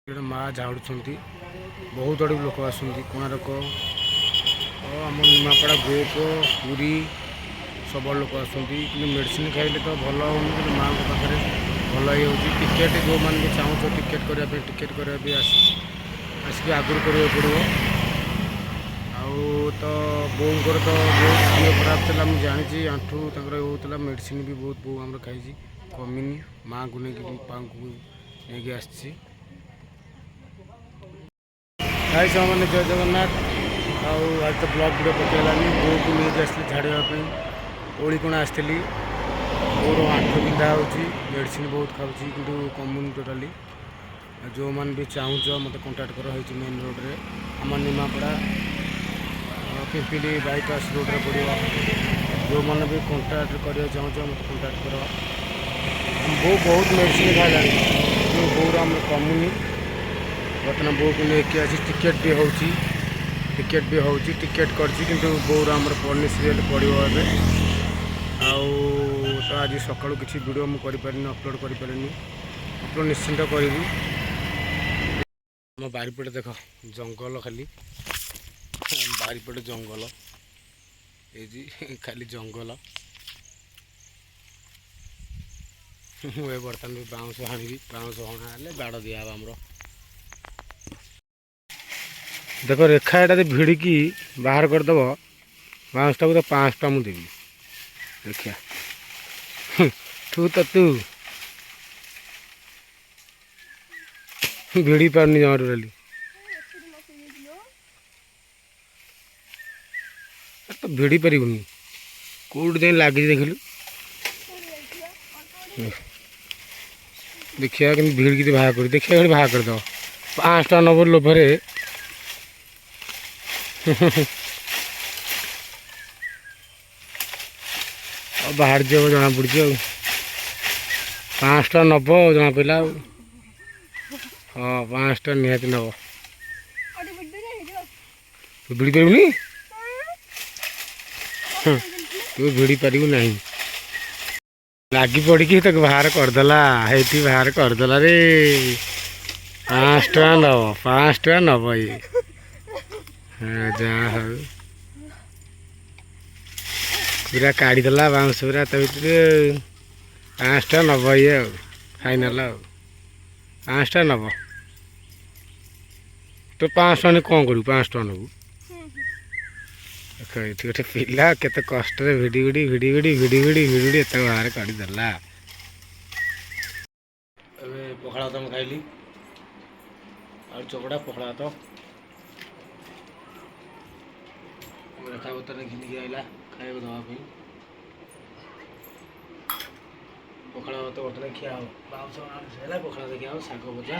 माँ झाड़ू बहुत आड़ लोक आसती कोणार्क आम निमापड़ा गोप पूरी सब लोक आसती कि मेडिसिन खाइले तो भल हो माँ पाखे भल हो टिकेट जो मैंने भी चाहूँ टिकेट करने टिकेट करने आसिक आगुरी करने पड़ो तो बोर तो बहुत देह खराब था मुझे जानी आंठू होता मेडिसिन भी बहुत बो आम खाई कमिनी माँ को लेकिन पाँ को लेकिन आसी हाय सामान्य जय जगन्नाथ आज तो ब्लॉग वीडियो पकड़ानी बो को लेकिन आसली झाड़ापी ओलिकोण आसती मोर आंठ बिंधा हो मेडिसिन बहुत खाऊँ कि कमुन टोटाली जो मैंने भी चाहूँ मत कंटाक्ट कर मेन रोड रे आम निमापड़ा पिंपिली बाईपास रोड रे पड़ो जो मैंने भी कंटाक्ट करा चाहूँ मत कंटाक्ट कर बो बहुत मेडिसिन खाई बोर आम कमुनी बर्तमान बो को लेकिन आज टिकेट भी हो टिकेट कर बोर आम पढ़नी सीरियल पड़ो तो आज सका किसी वीडियो मुझे अपलोड करें अपलोड निश्चिंत करी आम बारीपटे देख जंगल खाली बारीपटे जंगल ये खाली जंगल मुझे बर्तमान भी बाउंस हाणी बाउंस हणा बाड़ दिया आमर देख रेखा एटा भिड़िकी बाहर करदेव बाउंसटा तो 500 टका मुझे देवी देखिया तू भिड़ी पारनी जमा टोटाली तो भिड़ी पारूनी कौट जाए लगी देखिलु देखिया कि भिड़की बाहर कर देखिए बाहर करदेव 500 टका नब लोभरे बाहर जाओ जना पड़ी 500 टका नब जना पड़ा हाँ 500 टका निहती नब तू भिड़ी पारूनी तू भिड़ी पारू ना लगी पड़ी तक बाहर करदेला है बाहर करदेला रे 500 टका नब 500 टका नब ये हाँ जहाँ हो पूरा काढ़ीदेला बाउंस पूरा तो 500 टका नब ये फाइनाल 500 टका नब तो 500 टका कौन करू 500 टका नबू देख ये गोटे पिला केते कष्ट भिड़ी भिड़ी भिड़ी भिड़ी भिड़ी भिड़ी भिड़ी भिड़ी एत बाहर काढ़ीदेला पखाड़ा भात खाइली आलू चकड़ा पखाड़ा भात रेखा बतने घिनिकी आइला खाइबा देवाई पखाड़ा भात बर्तन खिया हो बाउंस पखाड़ा देखिए शाग भजा